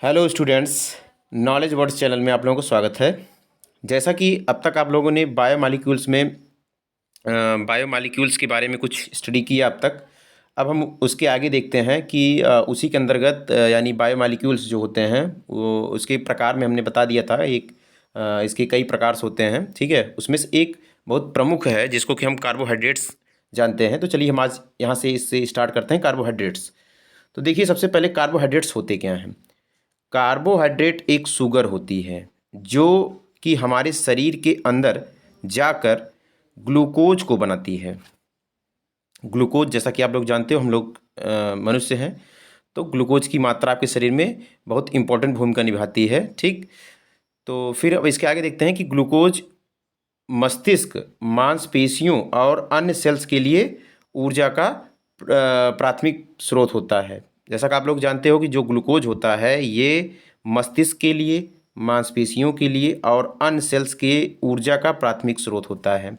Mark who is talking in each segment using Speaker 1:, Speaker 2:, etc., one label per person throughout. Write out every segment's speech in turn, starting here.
Speaker 1: Hello students, knowledge words channel में आप लोगों को स्वागत है। जैसा कि अब तक आप लोगों ने बायोमालिक्यूल्स के बारे में कुछ स्टडी किया अब तक। अब हम उसके आगे देखते हैं कि उसी के अंतर्गत यानी बायोमालिक्यूल्स जो होते हैं वो उसके प्रकार में हमने बता दिया था। इसके कई प्रकार होते हैं, ठीक है। उसमें से एक बहुत प्रमुख है जिसको कि हम कार्बोहाइड्रेट्स जानते हैं। तो चलिए हम आज यहाँ से इससे स्टार्ट करते हैं कार्बोहाइड्रेट्स। तो देखिए, सबसे पहले कार्बोहाइड्रेट्स होते क्या हैं। कार्बोहाइड्रेट एक शुगर होती है जो कि हमारे शरीर के अंदर जाकर ग्लूकोज को बनाती है। ग्लूकोज, जैसा कि आप लोग जानते हो, हम लोग मनुष्य हैं, तो ग्लूकोज की मात्रा आपके शरीर में बहुत इंपॉर्टेंट भूमिका निभाती है, ठीक। तो फिर अब इसके आगे देखते हैं कि ग्लूकोज मस्तिष्क, मांसपेशियों और अन्य सेल्स के लिए ऊर्जा का प्राथमिक स्रोत होता है। जैसा कि आप लोग जानते हो कि जो ग्लूकोज होता है ये मस्तिष्क के लिए, मांसपेशियों के लिए और अन्य सेल्स के ऊर्जा का प्राथमिक स्रोत होता है।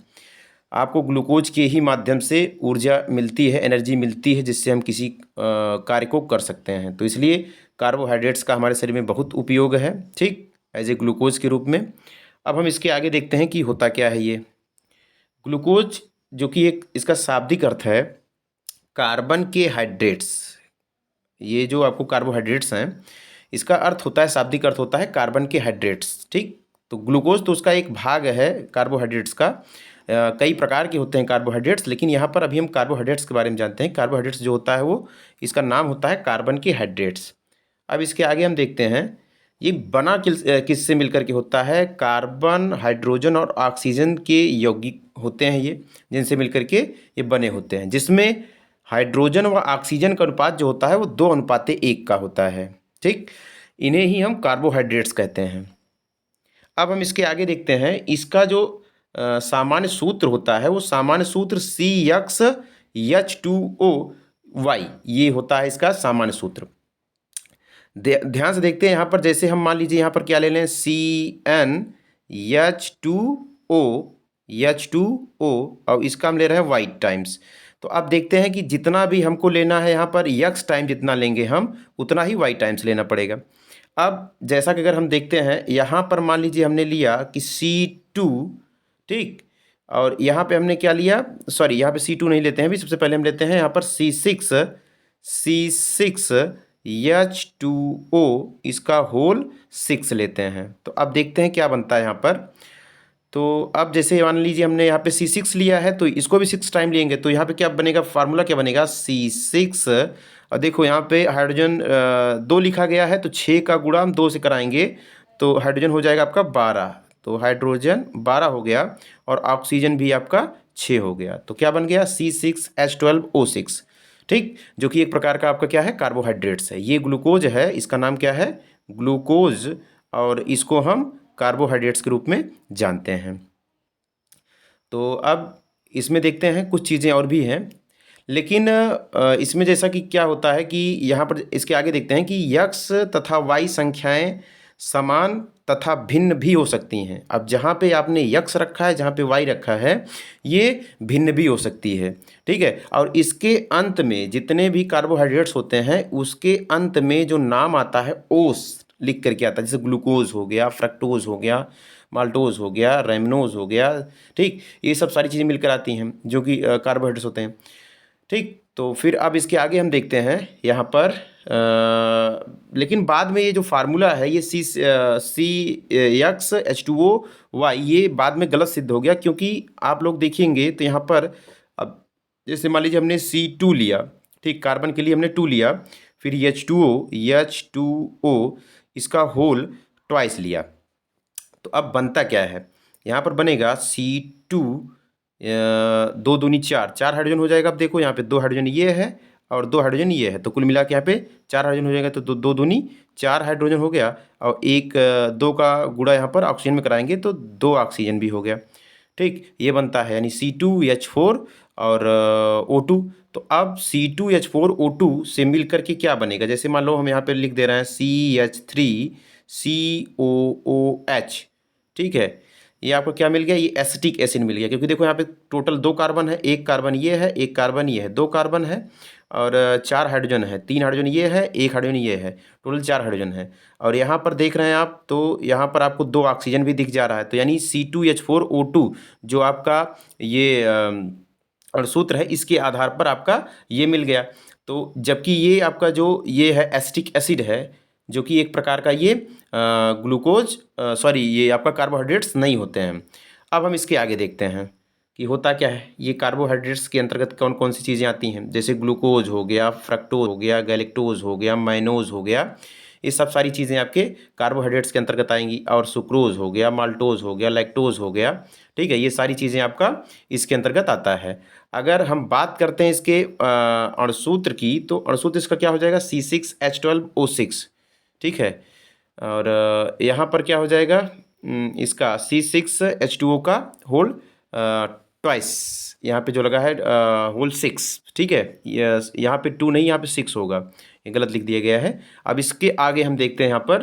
Speaker 1: आपको ग्लूकोज के ही माध्यम से ऊर्जा मिलती है, एनर्जी मिलती है, जिससे हम किसी कार्य को कर सकते हैं। तो इसलिए कार्बोहाइड्रेट्स का हमारे शरीर में बहुत उपयोग है, ठीक, एज ए ग्लूकोज के रूप में। अब हम इसके आगे देखते हैं कि होता क्या है ये ग्लूकोज, जो कि एक इसका शाब्दिक अर्थ है कार्बन के हाइड्रेट्स। ये जो आपको कार्बोहाइड्रेट्स हैं, इसका अर्थ होता है, शाब्दिक अर्थ होता है कार्बन के हाइड्रेट्स, ठीक। तो ग्लूकोज तो उसका एक भाग है कार्बोहाइड्रेट्स का। कई प्रकार के होते हैं कार्बोहाइड्रेट्स, लेकिन यहाँ पर अभी हम कार्बोहाइड्रेट्स के बारे में जानते हैं। कार्बोहाइड्रेट्स जो होता है वो, इसका नाम होता है कार्बन के हाइड्रेट्स। अब इसके आगे हम देखते हैं ये बना किससे मिलकर के होता है। कार्बन, हाइड्रोजन और ऑक्सीजन के यौगिक होते हैं ये, जिनसे मिलकर के ये बने होते हैं, जिसमें हाइड्रोजन व ऑक्सीजन का अनुपात जो होता है वो 2:1 का होता है, ठीक। इन्हें ही हम कार्बोहाइड्रेट्स कहते हैं। अब हम इसके आगे देखते हैं इसका जो सामान्य सूत्र होता है वो सामान्य सूत्र CXH2O, ये होता है इसका सामान्य सूत्र। ध्यान से देखते हैं यहाँ पर, जैसे हम मान लीजिए यहाँ पर क्या ले लें, CnH2O और इसका हम ले रहे हैं वाइट टाइम्स। तो अब देखते हैं कि जितना भी हमको लेना है यहाँ पर यक्स टाइम जितना लेंगे हम, उतना ही वाई टाइम्स लेना पड़ेगा। अब जैसा कि अगर हम देखते हैं यहाँ पर मान लीजिए हमने लिया कि C2, ठीक, और यहाँ पे हमने क्या लिया, सॉरी यहाँ पे C2 नहीं लेते हैं अभी, सबसे पहले हम लेते हैं यहाँ पर C6H2O, इसका होल 6 लेते हैं। तो अब देखते हैं क्या बनता है यहाँ पर। तो अब जैसे मान लीजिए हमने यहाँ पे C6 लिया है तो इसको भी 6 टाइम लेंगे, तो यहाँ पे क्या बनेगा, फार्मूला क्या बनेगा, C6। और देखो यहाँ पे हाइड्रोजन 2 लिखा गया है, तो 6 का गुणा हम 2 से कराएंगे तो हाइड्रोजन हो जाएगा आपका 12। तो हाइड्रोजन 12 हो गया और ऑक्सीजन भी आपका 6 हो गया। तो क्या बन गया, C6H12O6, ठीक, जो कि एक प्रकार का आपका क्या है, कार्बोहाइड्रेट्स है। ये ग्लूकोज है, इसका नाम क्या है, ग्लूकोज, और इसको हम कार्बोहाइड्रेट्स के रूप में जानते हैं। तो अब इसमें देखते हैं कुछ चीज़ें और भी हैं, लेकिन इसमें जैसा कि क्या होता है कि यहाँ पर इसके आगे देखते हैं कि यक्स तथा वाई संख्याएं समान तथा भिन्न भी हो सकती हैं। अब जहाँ पे आपने यक्स रखा है, जहाँ पे वाई रखा है, ये भिन्न भी हो सकती है, ठीक है। और इसके अंत में जितने भी कार्बोहाइड्रेट्स होते हैं उसके अंत में जो नाम आता है ओस लिख करके आता है, जैसे ग्लूकोज हो गया, फ्रक्टोज हो गया, माल्टोज हो गया, रेमनोज हो गया, ठीक। ये सब सारी चीज़ें मिलकर आती हैं जो कि कार्बोहाइड्रेट्स होते हैं, ठीक। तो फिर अब इसके आगे हम देखते हैं यहाँ पर लेकिन बाद में ये जो फार्मूला है ये CXH2O, ये बाद में गलत सिद्ध हो गया, क्योंकि आप लोग देखेंगे तो यहाँ पर अब जैसे मान लीजिए हमने C2 लिया, ठीक, कार्बन के लिए हमने 2 लिया, फिर H2O इसका होल ट्वाइस लिया। तो अब बनता क्या है, यहाँ पर बनेगा C2 2 दूनी 4, 4 हाइड्रोजन हो जाएगा। अब देखो यहाँ पे 2 हाइड्रोजन ये है और 2 हाइड्रोजन ये है, तो कुल मिला के यहाँ पे 4 हाइड्रोजन हो जाएगा। तो 2 दूनी 4 हाइड्रोजन हो गया और 2 का गुणा यहाँ पर ऑक्सीजन में कराएंगे तो 2 ऑक्सीजन भी हो गया, ठीक। ये बनता है यानी C2H4 और O2। तो अब C2H4O2 से मिल करके क्या बनेगा, जैसे मान लो हम यहाँ पे लिख दे रहे हैं CH3COOH, ठीक है। ये आपको क्या मिल गया, ये एसिटिक एसिड मिल गया, क्योंकि देखो यहाँ पे टोटल 2 कार्बन है, एक कार्बन ये है, एक कार्बन ये है, 2 कार्बन है और 4 हाइड्रोजन है, 3 हाइड्रोजन ये है, 1 हाइड्रोजन ये है, टोटल 4 हाइड्रोजन है। और यहाँ पर देख रहे हैं आप, तो यहाँ पर आपको 2 ऑक्सीजन भी दिख जा रहा है, तो यानी C2H4O2 जो आपका ये अणुसूत्र है, इसके आधार पर आपका ये मिल गया। तो जबकि ये आपका जो ये है एसिटिक एसिड है, जो कि एक प्रकार का ये ग्लूकोज सॉरी ये आपका कार्बोहाइड्रेट्स नहीं होते हैं। अब हम इसके आगे देखते हैं कि होता क्या है। ये कार्बोहाइड्रेट्स के अंतर्गत कौन कौन सी चीज़ें आती हैं, जैसे ग्लूकोज हो गया, फ्रक्टोज हो गया, गैलेक्टोज हो गया, माइनोज हो गया, ये सब सारी चीज़ें आपके कार्बोहाइड्रेट्स के अंतर्गत आएंगी। और सुक्रोज हो गया, माल्टोज हो गया, लैक्टोज हो गया, ठीक है, ये सारी चीज़ें आपका इसके अंतर्गत आता है। अगर हम बात करते हैं इसके अणुसूत्र की, तो अणुसूत्र इसका क्या हो जाएगा, C6H12O6, ठीक है। और यहाँ पर क्या हो जाएगा, इसका C6H2O का होल ट्वाइस, यहाँ पे जो लगा है होल 6, ठीक है। यहाँ पे 2 नहीं, यहाँ पे 6 होगा, ये गलत लिख दिया गया है। अब इसके आगे हम देखते हैं यहाँ पर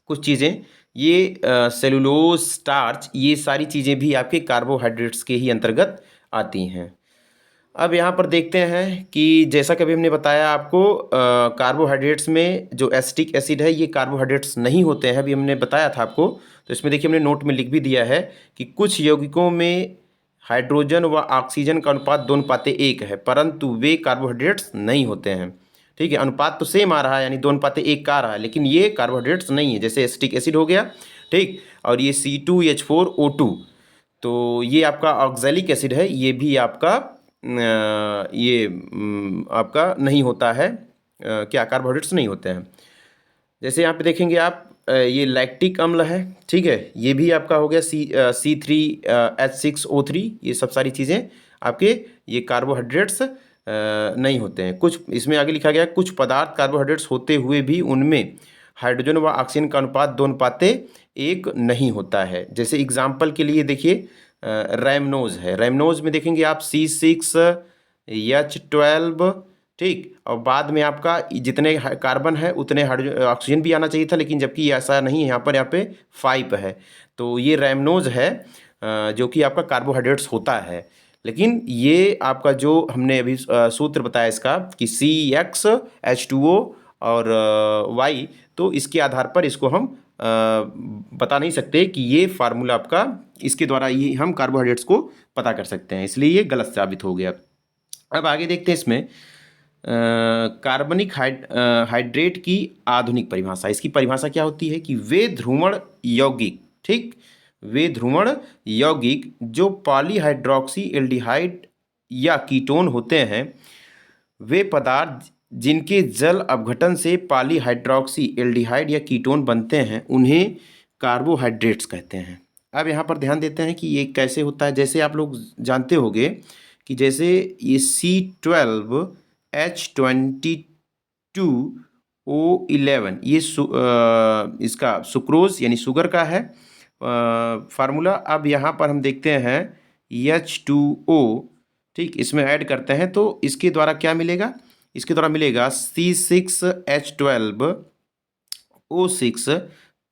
Speaker 1: कुछ चीज़ें, ये सेलुलोज, स्टार्च, ये सारी चीज़ें भी आपके कार्बोहाइड्रेट्स के ही अंतर्गत आती हैं। अब यहाँ पर देखते हैं कि जैसा कि अभी हमने बताया आपको, कार्बोहाइड्रेट्स में जो एसिटिक एसिड है, ये कार्बोहाइड्रेट्स नहीं होते हैं, अभी हमने बताया था आपको। तो इसमें देखिए हमने नोट में लिख भी दिया है कि कुछ यौगिकों में हाइड्रोजन व ऑक्सीजन का अनुपात 2:1 है, परंतु वे कार्बोहाइड्रेट्स नहीं होते हैं, ठीक है। अनुपात तो सेम आ रहा है, यानी 2:1 का आ रहा है, लेकिन ये कार्बोहाइड्रेट्स नहीं है। जैसे एसिटिक एसिड हो गया, ठीक, और ये C2H4O2, तो ये आपका ऑक्जेलिक एसिड है, ये भी आपका ये आपका नहीं होता है, क्या कार्बोहाइड्रेट्स नहीं होते हैं। जैसे यहाँ पे देखेंगे आप, ये लैक्टिक अम्ल है, ठीक है, ये भी आपका हो गया C3H6O3, ये सब सारी चीज़ें आपके ये कार्बोहाइड्रेट्स नहीं होते हैं। कुछ इसमें आगे लिखा गया है, कुछ पदार्थ कार्बोहाइड्रेट्स होते हुए भी उनमें हाइड्रोजन व ऑक्सीजन का अनुपात 2:1 नहीं होता है। जैसे एग्जाम्पल के लिए देखिए, रैमनोज है, रैमनोज में देखेंगे आप C6H12, ठीक, और बाद में आपका जितने कार्बन है उतने ऑक्सीजन भी आना चाहिए था, लेकिन जबकि ऐसा नहीं है, यहाँ पे 5 है। तो ये रैमनोज है, जो कि आपका कार्बोहाइड्रेट्स होता है। लेकिन ये आपका जो हमने अभी सूत्र बताया इसका कि CXH2O और Y, तो इसके आधार पर इसको हम बता नहीं सकते कि ये फार्मूला आपका, इसके द्वारा ये हम कार्बोहाइड्रेट्स को पता कर सकते हैं, इसलिए ये गलत साबित हो गया। अब आगे देखते हैं इसमें कार्बनिक हाइड्रेट की आधुनिक परिभाषा। इसकी परिभाषा क्या होती है कि वे ध्रुवण यौगिक, ठीक, वे ध्रुवण यौगिक जो पॉलीहाइड्रोक्सी एल्डिहाइड या कीटोन होते हैं, वे पदार्थ जिनके जल अपघटन से पॉलीहाइड्रोक्सी एल्डिहाइड या कीटोन बनते हैं, उन्हें कार्बोहाइड्रेट्स कहते हैं। अब यहाँ पर ध्यान देते हैं कि ये कैसे होता है। जैसे आप लोग जानते होंगे कि जैसे ये C12H22O11, ये इसका सुक्रोज यानी शुगर का है फार्मूला। अब यहाँ पर हम देखते हैं H2O, ठीक, इसमें ऐड करते हैं तो इसके द्वारा क्या मिलेगा, इसके द्वारा मिलेगा C6H12O6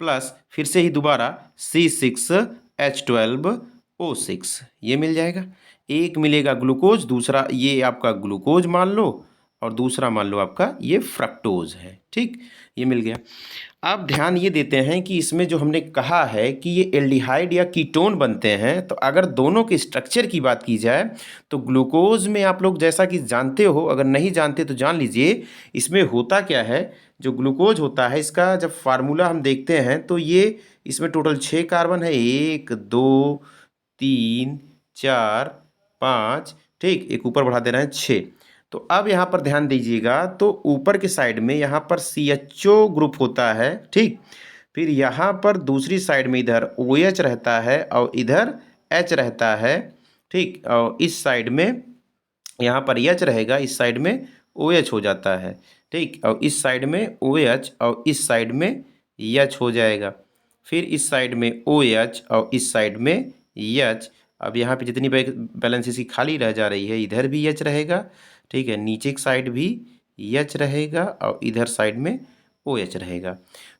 Speaker 1: प्लस फिर से ही दोबारा C6H12O6, ये मिल जाएगा। एक मिलेगा ग्लूकोज, दूसरा ये आपका ग्लूकोज मान लो, और दूसरा मान लो आपका ये फ्रक्टोज है, ठीक, ये मिल गया। अब ध्यान ये देते हैं कि इसमें जो हमने कहा है कि ये एल्डिहाइड या कीटोन बनते हैं, तो अगर दोनों के स्ट्रक्चर की बात की जाए तो ग्लूकोज में आप लोग जैसा कि जानते हो, अगर नहीं जानते तो जान लीजिए, इसमें होता क्या है। जो ग्लूकोज होता है, इसका जब फार्मूला हम देखते हैं तो ये इसमें टोटल 6 कार्बन है, 1 2 3 4 5, ठीक, एक ऊपर बढ़ा दे रहे हैं 6। तो अब यहाँ पर ध्यान दीजिएगा, तो ऊपर के साइड में यहाँ पर CHO ग्रुप होता है, ठीक, फिर यहाँ पर दूसरी साइड में इधर OH रहता है और इधर H रहता है, ठीक, और इस साइड में यहाँ पर H रहेगा, इस साइड में OH हो जाता है, ठीक, और इस साइड में OH और इस साइड में H हो जाएगा, फिर इस साइड में OH और इस साइड में H। अब यहाँ पे जितनी बैलेंस इसकी खाली रह जा रही है, इधर भी H रहेगा, ठीक है, नीचे की साइड भी H रहेगा और इधर साइड में OH रहेगा।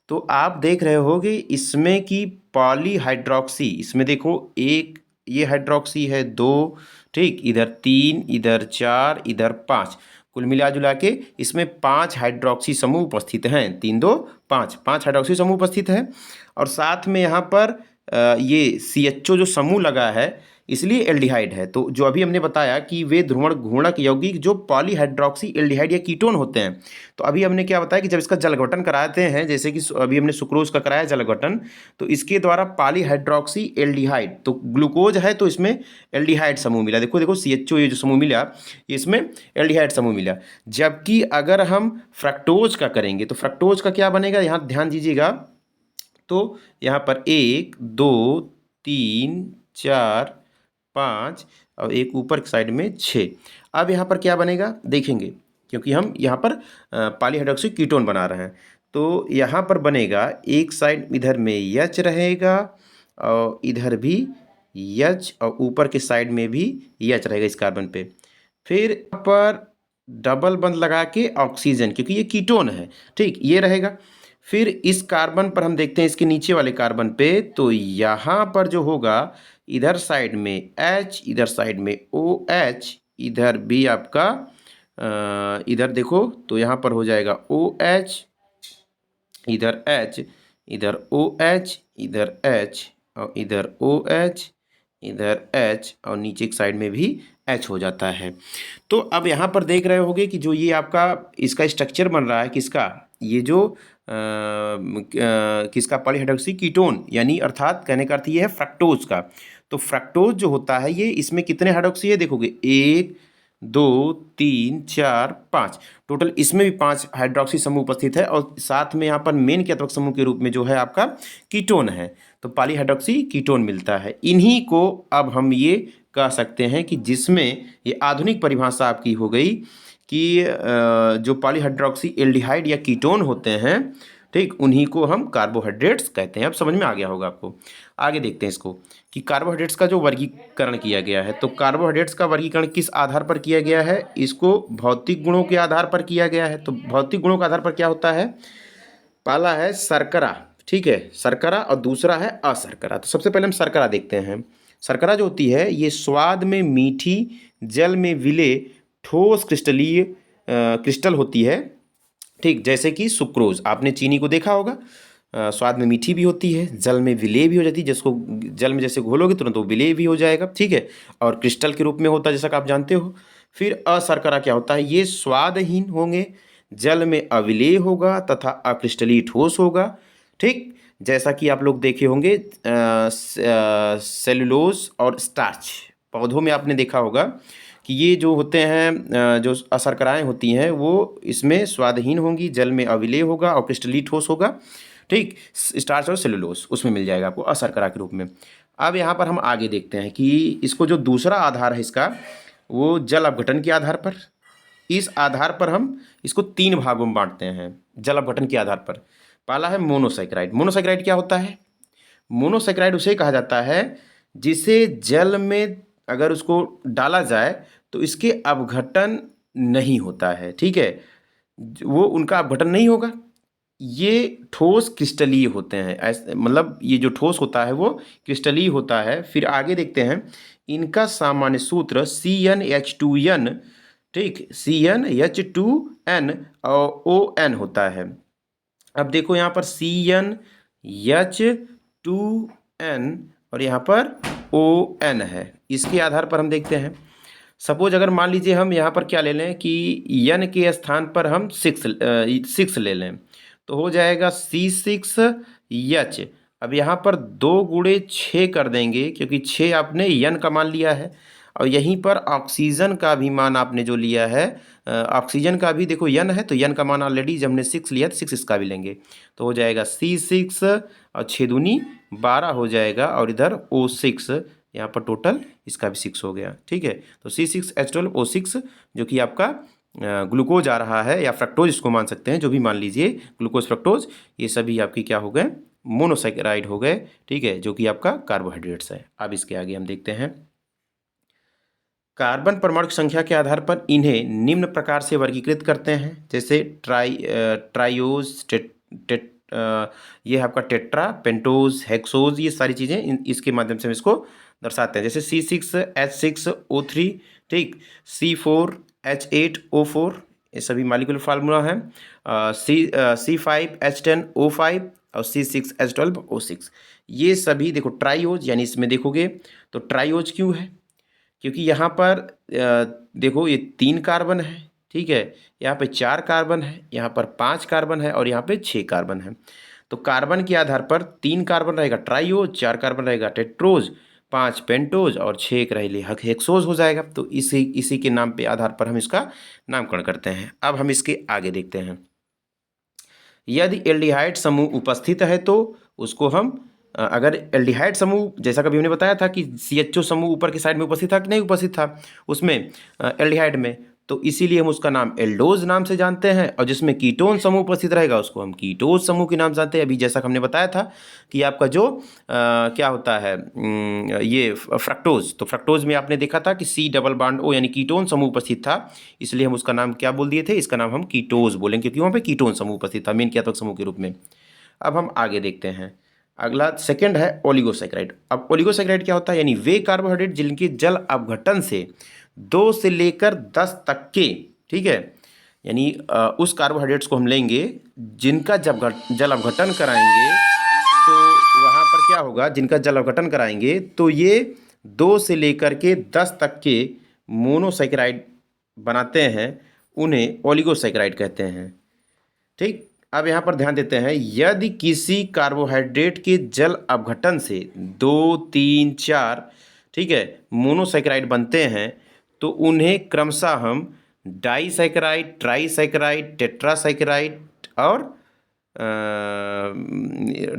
Speaker 1: तो आप देख रहे हो कि इसमें की पॉलीहाइड्रोक्सी, इसमें देखो एक ये हाइड्रोक्सी है 2, ठीक, इधर 3, इधर 4, इधर 5, कुल मिला जुला के इसमें 5 हाइड्रोक्सी समूह उपस्थित हैं, 3 2 5, 5 हाइड्रोक्सी समूह उपस्थित है। और साथ में यहाँ पर ये CHO जो समूह लगा है इसलिए एल्डिहाइड है। तो जो अभी हमने बताया कि वे ध्रुवण घूर्णक यौगिक जो पॉलीहाइड्रोक्सी एल्डिहाइड या कीटोन होते हैं। तो अभी हमने क्या बताया कि जब इसका जल गठन कराते हैं, जैसे कि अभी हमने सुक्रोज का कराया जल गठन, तो इसके द्वारा पॉलीहाइड्रोक्सी एल्डिहाइड, तो ग्लूकोज है तो इसमें एल्डिहाइड समूह मिला। देखो देखो CHO ये जो समूह मिला इसमें एल्डिहाइड समूह मिला। जबकि अगर हम फ्रक्टोज का करेंगे तो फ्रक्टोज का क्या बनेगा, यहाँ ध्यान दीजिएगा। तो यहाँ पर 1 2 3 4 5 और एक ऊपर की साइड में 6। अब यहाँ पर क्या बनेगा देखेंगे, क्योंकि हम यहाँ पर पॉलीहाइड्रोक्सी कीटोन बना रहे हैं। तो यहाँ पर बनेगा एक साइड इधर में H रहेगा और इधर भी H और ऊपर के साइड में भी H रहेगा इस कार्बन पे। फिर यहाँ पर डबल बंद लगा के ऑक्सीजन, क्योंकि ये कीटोन है, ठीक, ये रहेगा। फिर इस कार्बन पर हम देखते हैं इसके नीचे वाले कार्बन पे, तो यहाँ पर जो होगा इधर साइड में H, इधर साइड में OH, इधर भी आपका इधर देखो तो यहाँ पर हो जाएगा OH, इधर H, इधर OH, इधर H और इधर OH, इधर H और नीचे की साइड में भी H हो जाता है। तो अब यहाँ पर देख रहे होगे कि जो ये आपका इसका स्ट्रक्चर बन रहा है किसका, ये जो किसका, पॉलीहाइड्रोक्सी कीटोन, यानी अर्थात कहने का अर्थ ये है फ्रक्टोज का। तो फ्रक्टोज जो होता है ये, इसमें कितने हाइड्रोक्सी है देखोगे, 1 2 3 4 5, टोटल इसमें भी 5 हाइड्रोक्सी समूह उपस्थित है। और साथ में यहाँ पर मेन केंद्रक समूह के रूप में जो है आपका कीटोन है, तो पॉलीहाइड्रोक्सी कीटोन मिलता है। इन्हीं को अब हम ये कह सकते हैं कि जिसमें ये आधुनिक परिभाषा आपकी हो गई कि जो पॉलीहाइड्रोक्सी एल्डिहाइड या कीटोन होते हैं, ठीक, उन्हीं को हम कार्बोहाइड्रेट्स कहते हैं। अब समझ में आ गया होगा आपको। आगे देखते हैं इसको कि कार्बोहाइड्रेट्स का जो वर्गीकरण किया गया है, तो कार्बोहाइड्रेट्स का वर्गीकरण किस आधार पर किया गया है, इसको भौतिक गुणों के आधार पर किया गया है। तो भौतिक गुणों के आधार पर क्या होता है, पहला है शर्करा, ठीक है, शर्करा, और दूसरा है अशर्करा। तो सबसे पहले हम शर्करा देखते हैं। शर्करा जो होती है ये स्वाद में मीठी, जल में विले ठोस क्रिस्टलीय क्रिस्टल होती है, ठीक, जैसे कि सुक्रोज। आपने चीनी को देखा होगा, स्वाद में मीठी भी होती है, जल में विलेय भी हो जाती है, जिसको जल में जैसे घोलोगे तुरंत वो विलेय भी हो जाएगा, ठीक है, और क्रिस्टल के रूप में होता है जैसा कि आप जानते हो। फिर अशर्करा क्या होता है, ये स्वादहीन होंगे, जल में अविलेय होगा तथा अक्रिस्टलीय ठोस होगा, ठीक, जैसा कि आप लोग देखे होंगे सेलुलोज और स्टार्च। पौधों में आपने देखा होगा कि ये जो होते हैं जो अशर्कराएँ होती हैं वो इसमें स्वादहीन होंगी, जल में अविलेय होगा और क्रिस्टलीय ठोस होगा, ठीक, स्टार्च और सेलुलोज उसमें मिल जाएगा आपको अशर्करा के रूप में। अब यहाँ पर हम आगे देखते हैं कि इसको जो दूसरा आधार है इसका, वो जल अपघटन के आधार पर, इस आधार पर हम इसको 3 भागों में बांटते हैं जल अपघटन के आधार पर। पहला है मोनोसैकेराइड। मोनोसैकेराइड क्या होता है, मोनोसैकेराइड उसे कहा जाता है जिसे जल में अगर उसको डाला जाए तो इसके अपघटन नहीं होता है, ठीक है, वो उनका अपघटन नहीं होगा, ये ठोस क्रिस्टलीय होते हैं। ऐसे मतलब ये जो ठोस होता है वो क्रिस्टलीय होता है। फिर आगे देखते हैं, इनका सामान्य सूत्र CnH2n, ठीक, CnH2n और ON होता है। अब देखो यहाँ पर CnH2n और यहाँ पर ON है, इसके आधार पर हम देखते हैं। सपोज अगर मान लीजिए हम यहाँ पर क्या ले लें कि n के स्थान पर हम 6 ले लें, तो हो जाएगा C6H। अब यहाँ पर 2 गुणे 6 कर देंगे, क्योंकि 6 आपने n का मान लिया है, और यहीं पर ऑक्सीजन का भी मान आपने जो लिया है, ऑक्सीजन का भी देखो n है, तो n का मान ऑलरेडी जब हमने 6 लिया तो 6 इसका भी लेंगे, तो हो जाएगा C6 और 6 दूनी 12 हो जाएगा, और इधर O6, यहाँ पर टोटल इसका भी 6 हो गया, ठीक है। तो C6H12O6 जो कि आपका ग्लूकोज आ रहा है, या फ्रक्टोज इसको मान सकते हैं, जो भी मान लीजिए, ग्लूकोज फ्रक्टोज, ये सभी आपकी क्या हो गए, मोनोसैकेराइड हो गए, ठीक है, जो कि आपका कार्बोहाइड्रेट्स है। अब इसके आगे हम देखते हैं, कार्बन परमाणु की संख्या के आधार पर इन्हें निम्न प्रकार से वर्गीकृत करते हैं, जैसे ट्राइओज, ये आपका टेट्रा, पेंटोज, हेक्सोज, ये सारी चीज़ें इसके माध्यम से हम इसको दर्शाते हैं, जैसे C6H6O3, ठीक, C4 H8O4, ये सभी मॉलिक्यूलर फार्मूला हैं। C5H10O5 और C6H12O6, ये सभी देखो ट्राईओज, यानी इसमें देखोगे तो ट्राईओज क्यों है, क्योंकि यहाँ पर देखो ये 3 कार्बन है, ठीक है, यहाँ पे 4 कार्बन है, यहाँ पर 5 कार्बन है और यहाँ पे 6 कार्बन है। तो कार्बन के आधार पर 3 कार्बन रहेगा ट्राईओज, 4 कार्बन रहेगा टेट्रोज, 5 पेंटोज और 6 एक रहेगी हेक्सोज हो जाएगा। तो इसी के नाम पे आधार पर हम इसका नामकरण करते हैं। अब हम इसके आगे देखते हैं। यदि एल्डिहाइड समूह उपस्थित है तो उसको हम अगर एल्डिहाइड समूह, जैसा कभी हमने बताया था कि CHO समूह ऊपर की साइड में उपस्थित था कि नहीं उपस्थित था उसमें एल्डिहाइड में, तो इसीलिए हम उसका नाम एल्डोज नाम से जानते हैं। और जिसमें कीटोन समूह उपस्थित रहेगा उसको हम कीटोज समूह के नाम जानते हैं। अभी जैसा हमने बताया था कि आपका जो क्या होता है ये फ्रक्टोज, तो फ्रक्टोज में आपने देखा था कि C डबल बॉन्ड O यानी कीटोन समूह उपस्थित था, इसलिए हम उसका नाम क्या बोल दिए थे, इसका नाम हम कीटोज बोलेंगे क्योंकि वहाँ पे कीटोन समूह उपस्थित था मेन क्रियात्मक समूह के रूप में। अब हम आगे देखते हैं। अगला सेकंड है ओलिगोसैकेराइड। अब ओलिगोसैकेराइड क्या होता है, यानी वे कार्बोहाइड्रेट जिनके जल अपघटन से 2 से लेकर 10 तक के, ठीक है, यानी उस कार्बोहाइड्रेट्स को हम लेंगे जिनका जब जल अपघटन कराएंगे तो वहाँ पर क्या होगा, जिनका जल अपघटन कराएंगे तो ये 2 से लेकर के 10 तक के मोनोसैकेराइड बनाते हैं, उन्हें ओलिगोसैकेराइड कहते हैं। ठीक, अब यहाँ पर ध्यान देते हैं, यदि किसी कार्बोहाइड्रेट के जल अपघटन से 2, 3, 4, ठीक है, मोनोसैकेराइड बनते हैं तो उन्हें क्रमशः हम डाइसैकेराइड, ट्राइसैकेराइड, टेट्रासैकेराइड और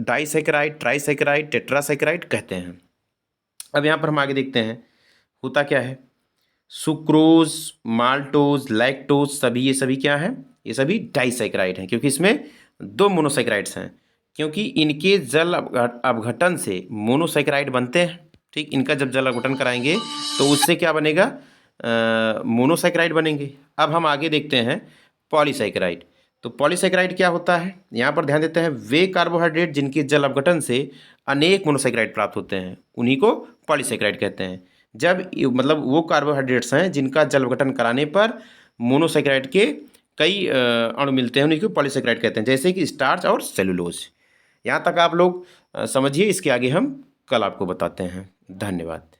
Speaker 1: डाइसैकेराइड, ट्राइसैकेराइड, टेट्रासैकेराइड कहते हैं। अब यहाँ पर हम आगे देखते हैं होता क्या है। सुक्रोज, माल्टोज, लैक्टोज सभी ये सभी क्या हैं, ये सभी डाइसैकेराइड हैं क्योंकि इसमें 2 मोनोसैकेराइड्स हैं, क्योंकि इनके जल अपघटन से मोनोसैकेराइड बनते हैं। ठीक, इनका जब जल अपघटन कराएंगे तो उससे क्या बनेगा, मोनोसैकेराइड बनेंगे। अब हम आगे देखते हैं पॉलीसैकेराइड। तो पॉलीसैकेराइड क्या होता है, यहाँ पर ध्यान देते हैं, वे कार्बोहाइड्रेट जिनके जल अपघटन से अनेक मोनोसैकेराइड प्राप्त होते हैं उन्हीं को पॉलीसैकेराइड कहते हैं। जब मतलब वो कार्बोहाइड्रेट्स हैं जिनका जल अपघटन कराने पर मोनोसैकेराइड के कई अणु मिलते हैं, उन्हीं को पॉलीसैकेराइड कहते हैं, जैसे कि स्टार्च और सेलुलोज। यहाँ तक आप लोग समझिए, इसके आगे हम कल आपको बताते हैं। धन्यवाद।